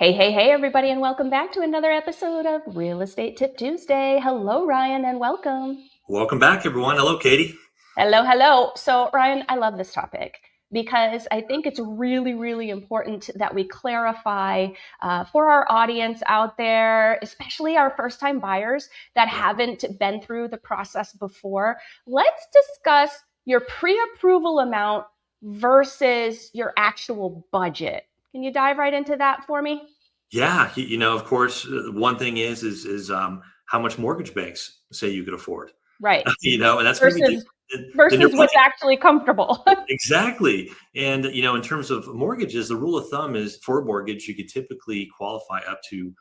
Hey, everybody, and welcome back to another episode of Real Estate Tip Tuesday. Hello, Ryan, and welcome. Welcome back, everyone. Hello, Katie. Hello. So, Ryan, I love this topic because I think it's really, really important that we clarify for our audience out there, especially our first-time buyers that haven't been through the process before. Let's discuss your pre-approval amount versus your actual budget. Can you dive right into that for me? Yeah, of course, one thing is how much mortgage banks say you could afford. Right. And that's going to be Versus different than your versus what's budget. actually comfortable. Exactly. And in terms of mortgages, the rule of thumb is for a mortgage, you could typically qualify up to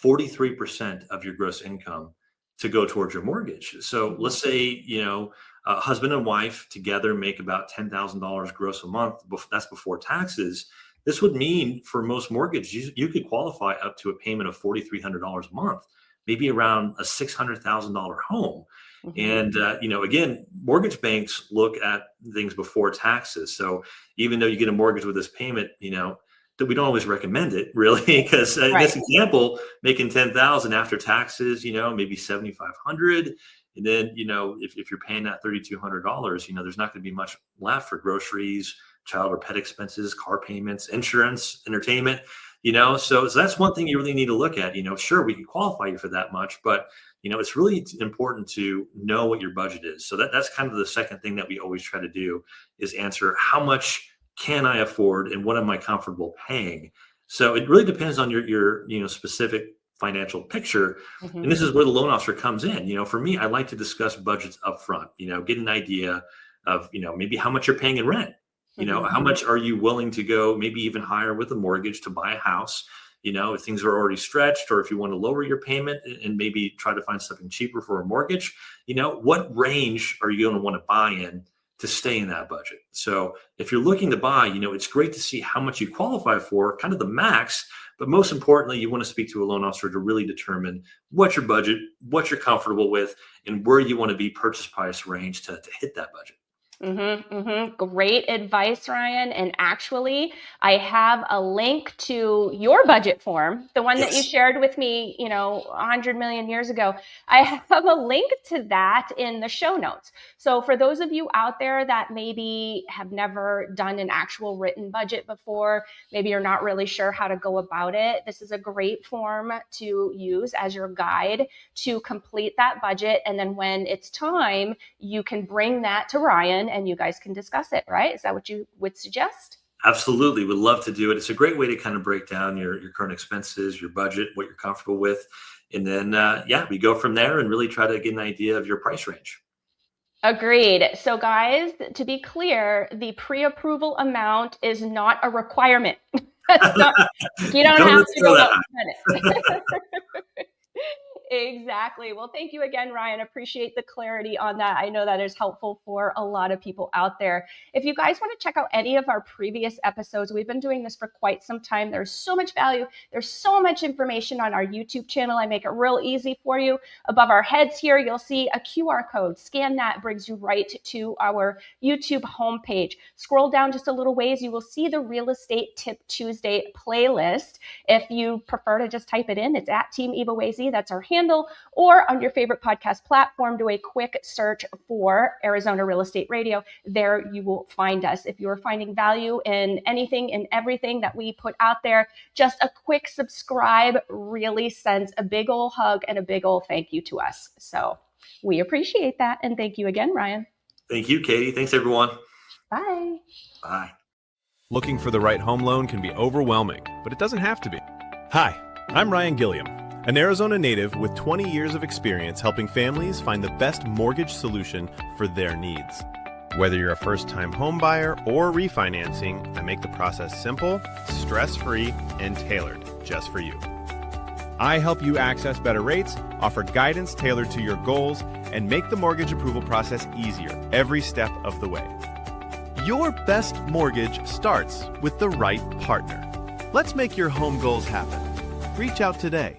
43% of your gross income to go towards your mortgage. So let's say, husband and wife together make about $10,000 gross a month. That's before taxes. This would mean for most mortgages, you could qualify up to a payment of $4,300 a month, maybe around a $600,000 home. Mhm. And, again, mortgage banks look at things before taxes. So even though you get a mortgage with this payment, that we don't always recommend it really, because in Right. this example, making 10,000 after taxes, maybe 7,500. And then, if you're paying that $3,200, there's not going to be much left for groceries, child or pet expenses, car payments, insurance, entertainment, so that's one thing you really need to look at. Sure, we can qualify you for that much, but it's really important to know what your budget is. So that's kind of the second thing that we always try to do is answer how much can I afford and what am I comfortable paying? So it really depends on your specific financial picture. And Mhm. this is where the loan officer comes in. For me, I like to discuss budgets up front, get an idea of, maybe how much you're paying in rent. Mhm. How much are you willing to go, maybe even higher with a mortgage to buy a house? If things are already stretched, or if you want to lower your payment and maybe try to find something cheaper for a mortgage, what range are you going to want to buy in to stay in that budget? So if you're looking to buy, it's great to see how much you qualify for, kind of the max, but most importantly, you want to speak to a loan officer to really determine what's your budget, what you're comfortable with, and where you want to be purchase price range to hit that budget. Great advice, Ryan. And actually, I have a link to your budget form, the one that you Yes. shared with me, 100 million years ago. I have a link to that in the show notes. So for those of you out there that maybe have never done an actual written budget before, maybe you're not really sure how to go about it, this is a great form to use as your guide to complete that budget. And then when it's time, you can bring that to Ryan and you guys can discuss it, right? Is that what you would suggest? Absolutely. Would love to do it. It's a great way to kind of break down your current expenses, your budget, what you're comfortable with. And then, we go from there and really try to get an idea of your price range. Agreed. So, guys, to be clear, the pre approval amount is not a requirement. It's not, you don't Don't have let's to throw go that out and spend high. it. Exactly. Well, thank you again, Ryan. Appreciate the clarity on that. I know that is helpful for a lot of people out there. If you guys want to check out any of our previous episodes, we've been doing this for quite some time. There's so much value. There's so much information on our YouTube channel. I make it real easy for you. Above our heads here, you'll see a QR code. Scan that, brings you right to our YouTube homepage. Scroll down just a little ways. You will see the Real Estate Tip Tuesday playlist. If you prefer to just type it in, it's at Team EvoAZ. That's our handle, or on your favorite podcast platform, do a quick search for Arizona Real Estate Radio. There you will find us. If you're finding value in anything and everything that we put out there, just a quick subscribe really sends a big old hug and a big old thank you to us. So we appreciate that. And thank you again, Ryan. Thank you, Katie. Thanks, everyone. Bye. Bye. Looking for the right home loan can be overwhelming, but it doesn't have to be. Hi, I'm Ryan Gilliam, an Arizona native with 20 years of experience helping families find the best mortgage solution for their needs. Whether you're a first-time home buyer or refinancing, I make the process simple, stress-free, and tailored just for you. I help you access better rates, offer guidance tailored to your goals, and make the mortgage approval process easier every step of the way. Your best mortgage starts with the right partner. Let's make your home goals happen. Reach out today.